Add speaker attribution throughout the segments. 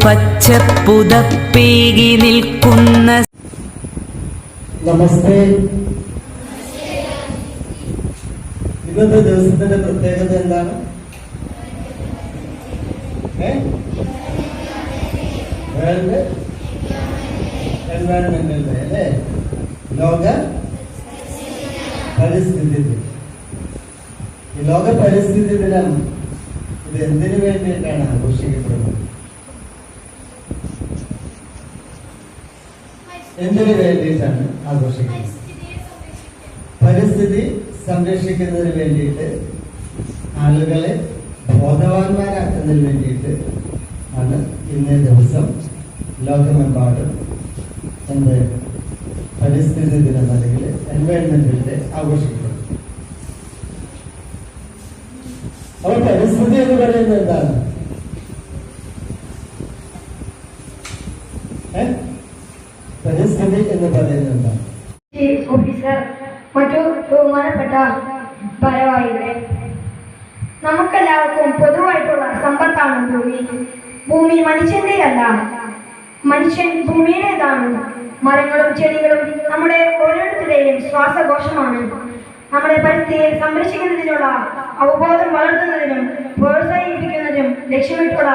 Speaker 1: പച്ചപ്പുതപ്പേകി നിൽക്കുന്ന.
Speaker 2: നമസ്തേ. ഇന്നത്തെ ദിവസത്തിന്റെ പ്രത്യേകത എന്താണ്? വേൾഡ് എൻവയൺമെന്റൽ ഡേ അല്ലേ? ലോക പരിസ്ഥിതി ദിനം. ഈ ലോക പരിസ്ഥിതി ദിനം ഇത് എന്തിനു വേണ്ടിയിട്ടാണ് ആഘോഷിക്കപ്പെടുന്നത്? എന്തിനു വേണ്ടിയിട്ടാണ് ആഘോഷിക്കുന്നത്? പരിസ്ഥിതി സംരക്ഷിക്കുന്നതിന് വേണ്ടിയിട്ട്, ആളുകളെ ബോധവാന്മാരാക്കുന്നതിന് വേണ്ടിയിട്ട് ആണ് ഇന്നേ ദിവസം ലോകമെമ്പാടും എന്ത് പരിസ്ഥിതി ദിനം അല്ലെങ്കിൽ എൻവയൺമെന്റൽ ഡേ ആഘോഷിക്കുന്നത്. അപ്പോൾ പരിസ്ഥിതി എന്ന് പറയുന്നത് എന്താണ്? പരിസ്ഥിതി എന്ന് പറയുന്നത് എന്താണ്?
Speaker 3: ഓഫീസർ, മറ്റു ബഹുമാനപ്പെട്ട ഭാരവാഹികളെ, നമുക്കെല്ലാവർക്കും പൊതുവായിട്ടുള്ള സമ്പത്താണ് ഭൂമി. ഭൂമി മനുഷ്യന്റെയല്ല, മനുഷ്യൻ ഭൂമിയുടേതാണ്. മരങ്ങളും ചെടികളും നമ്മുടെ ഓരോരുത്തരുടെയും ശ്വാസകോശമാണ്. നമ്മുടെ പരിസ്ഥിതിയെ സംരക്ഷിക്കുന്നതിനുള്ള അവബോധം വളർത്തുന്നതിനും പ്രോത്സാഹിപ്പിക്കുന്നതിനും ലക്ഷ്യമിട്ടുള്ള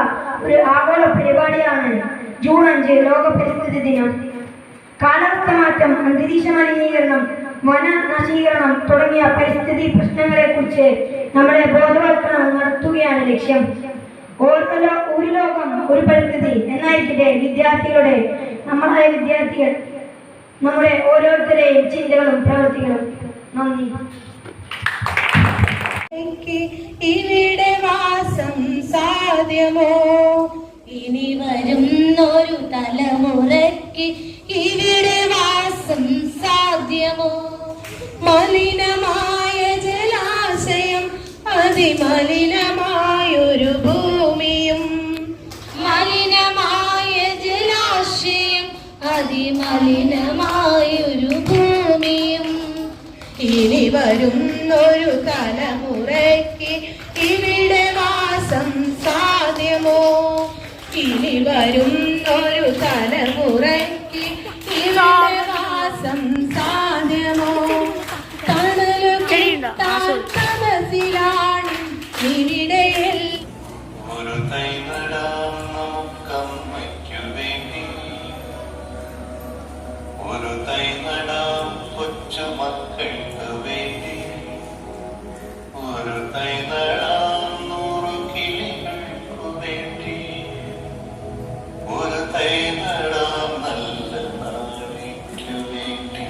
Speaker 3: ഒരു ആഗോള പരിപാടിയാണ് ജൂൺ 5 ലോക പരിസ്ഥിതി ദിനം. കാലാവസ്ഥ മാറ്റം, അന്തരീക്ഷ മലിനീകരണം, വന നശീകരണം തുടങ്ങിയ പരിസ്ഥിതി പ്രശ്നങ്ങളെ കുറിച്ച് നമ്മളെ ബോധവൽക്കരണം നടത്തുകയാണ് ലക്ഷ്യം. ഒരു ലോകം ഒരു പരിസ്ഥിതി എന്നായിരിക്കട്ടെ നമ്മളായ വിദ്യാർത്ഥികൾ നമ്മുടെ ഓരോരുത്തരെയും ചിന്തകളും പ്രവൃത്തികളും. നന്ദി.
Speaker 4: ഇവിടെ വാസം സാധ്യമോ? ഇനി വരുന്നൊരു തലമുറയ്ക്ക് ഇവിടെ വാസം സാധ്യമോ? മലിനമായ ജലാശയം, അതിമലിനമായൊരു ഭൂമിയും. മലിനമായ ജലാശയം, അതിമലിനമായൊരു ഭൂമിയും. ഇനി വരുന്നൊരു തലമുറയ്ക്ക് ഇവിടെ വാസം സാധ്യമോ? ഇനി വരുന്നൊരു തലമുറയ്ക്ക് ഇവിടെ വാസം സാധ്യമോ? തണലു കിട്ടാൻ മനസ്സിലാണ് ഇവിടെയിൽ.
Speaker 5: ഒരു തൈ നടാം നമുക്കമ്മയ്ക്കു വേണ്ടി, ഒരു തൈ നടാം കൊച്ചുമക്കൾക്ക് വേണ്ടി, ഒരു തൈ നടാം 100 കിളികൾക്കു വേണ്ടി, ഒരു തൈ നടാം നല്ല നാളേക്കു വേണ്ടി.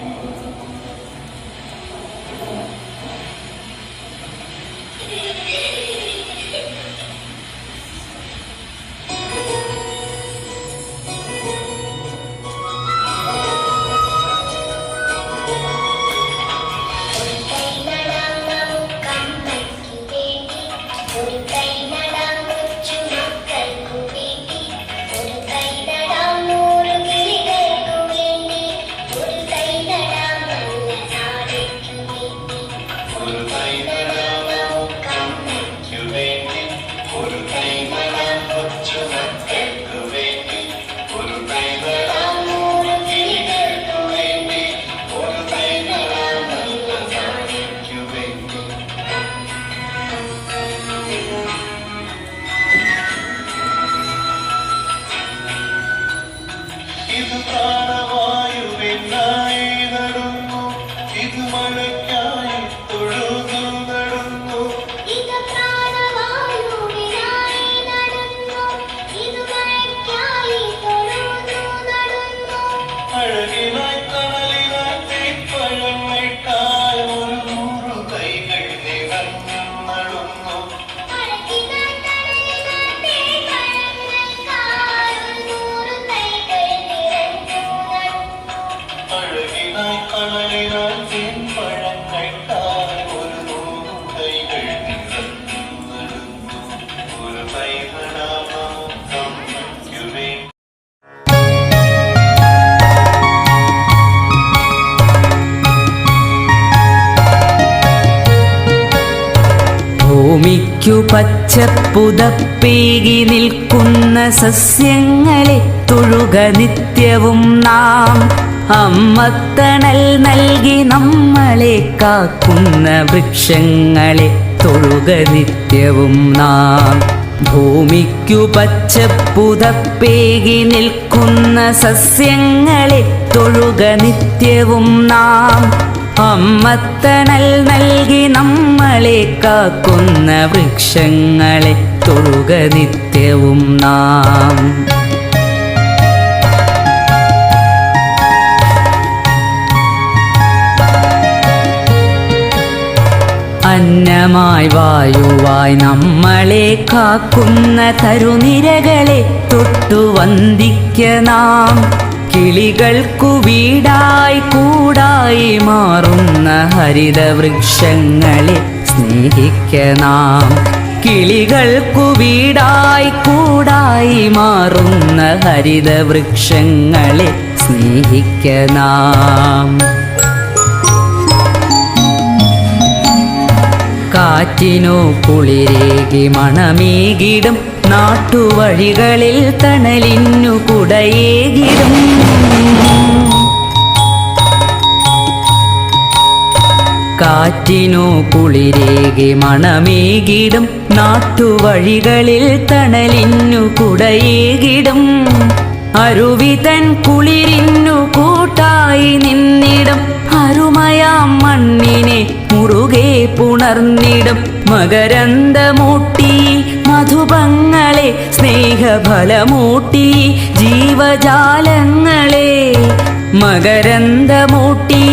Speaker 1: ഭൂമിക്കു പച്ചപ്പുതപ്പേകി നിൽക്കുന്ന സസ്യങ്ങളെ തൊഴുക നിത്യവും നാം. അമ്മത്തണൽ നൽകി നമ്മളെ കാക്കുന്ന വൃക്ഷങ്ങളെ തൊഴുക നിത്യവും നാം. ഭൂമിക്കു പച്ചപ്പുതപ്പേകി നിൽക്കുന്ന സസ്യങ്ങളെ തൊഴുക നിത്യവും നാം. അമ്മത്തണൽ നൽകി നമ്മളെ കാക്കുന്ന വൃക്ഷങ്ങളെ തൊഴുക നിത്യവും നാം. അന്നമായി വായുവായി നമ്മളെ കാക്കുന്ന തരുനിരകളെ തൊട്ടു വന്ദിക്ക നാം. കിളികൾക്കു വീടായി കൂടായി മാറുന്ന ഹരിതവൃക്ഷങ്ങളെ സ്നേഹിക്ക നാം. കിളികൾക്കു വീടായി കൂടായി മാറുന്ന ഹരിതവൃക്ഷങ്ങളെ സ്നേഹിക്ക നാം. കാറ്റിനു കുളിരേകി മണമേകിടും നാട്ടുവഴികളിൽ തണലിന്നു കുടയേകിടും. കാറ്റിനു കുളിരേകി മണമേകിടും നാട്ടുവഴികളിൽ തണലിന്നു കുടയേകിടും. അരുവിതൻ കുളിരിന്നു കൂട്ടായി നിന്നിടും. അരുമയാം മണ്ണിനെ മുറുകെ പുണർന്നിടും. മകരന്ദമൂട്ടി മധുപങ്ങളെ സ്നേഹഫലമൂട്ടി ജീവജാലങ്ങളെ. മകരന്ദമൂട്ടി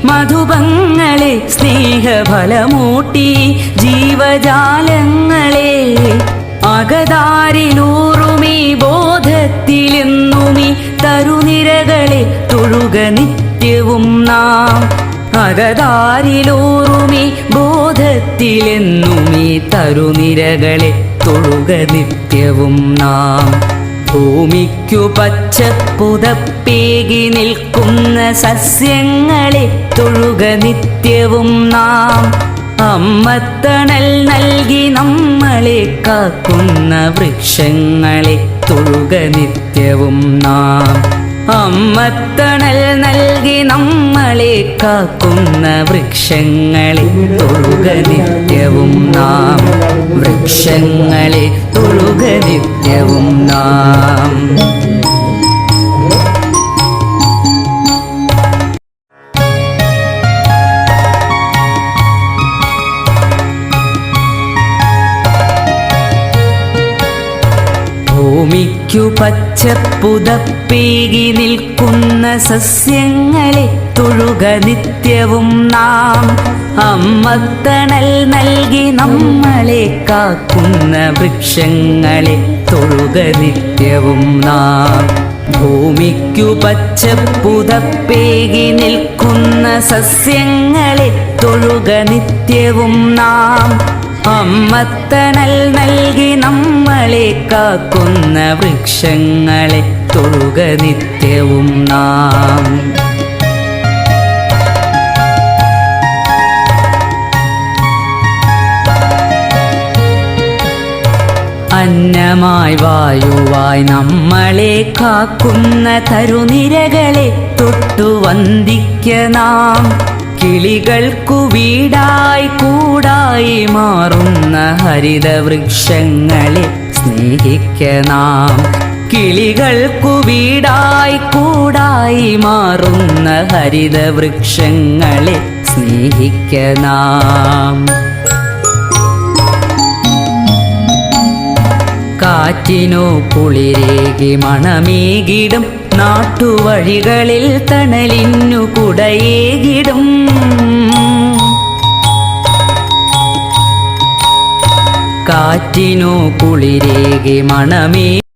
Speaker 1: മധുപങ്ങളെ സ്നേഹഫലമൂട്ടി ജീവജാലങ്ങളെ. അകതാരിലൂറുമീ ബോധത്തിലെന്നുമീ തരുനിരകളെ തൊഴുക നിത്യവും നാം. അകതാരിലൂറുമീ ബോധത്തിലെന്നുമീ തരുനിരകളെ തൊഴുക നിത്യവും നാം. ഭൂമിക്കു പച്ചപ്പുതപ്പേകി നിൽക്കുന്ന സസ്യങ്ങളെ തൊഴുക നിത്യവും നാം. അമ്മത്തണൽ നൽകി നമ്മളെ കാക്കുന്ന വൃക്ഷങ്ങളെ തൊഴുക നിത്യവും നാം. അമ്മത്തണൽ നൽകി നമ്മളെ കാക്കുന്ന വൃക്ഷങ്ങളെ തൊഴുക നിത്യവും നാം. വൃക്ഷങ്ങളെ തൊഴുക നിത്യവും നാം. ഭൂമിക്കു പച്ചപ്പുതപ്പേകി നിൽക്കുന്ന സസ്യങ്ങളെ തൊഴുക നിത്യവും നാം. അമ്മത്തണൽ നൽകി നമ്മളെ കാക്കുന്ന വൃക്ഷങ്ങളെ തൊഴുക നിത്യവും നാം. ഭൂമിക്കു പച്ചപ്പുതപ്പേകി നിൽക്കുന്ന സസ്യങ്ങളെ തൊഴുക നിത്യവും നാം. അമ്മത്തണൽ നൽകി നമ്മളെ കാക്കുന്ന വൃക്ഷങ്ങളെ തൊഴുക നിത്യവും നാം. അന്നമായി വായുവായി നമ്മളെ കാക്കുന്ന തരുനിരകളെ തൊട്ടു വന്ദിക്ക നാം. കിളികൾക്കു വീടായി കൂടായി മാറുന്ന ഹരിതവൃക്ഷങ്ങളെ സ്നേഹിക്ക നാം. കിളികൾക്കു വീടായി കൂടായി മാറുന്ന ഹരിതവൃക്ഷങ്ങളെ സ്നേഹിക്ക നാം. കാറ്റിനു കുളിരേകി മണമേകിടും നാട്ടുവഴികളിൽ തണലിന്നു കുടയേകിടും. കാറ്റിനു കുളിരേകി മണമേ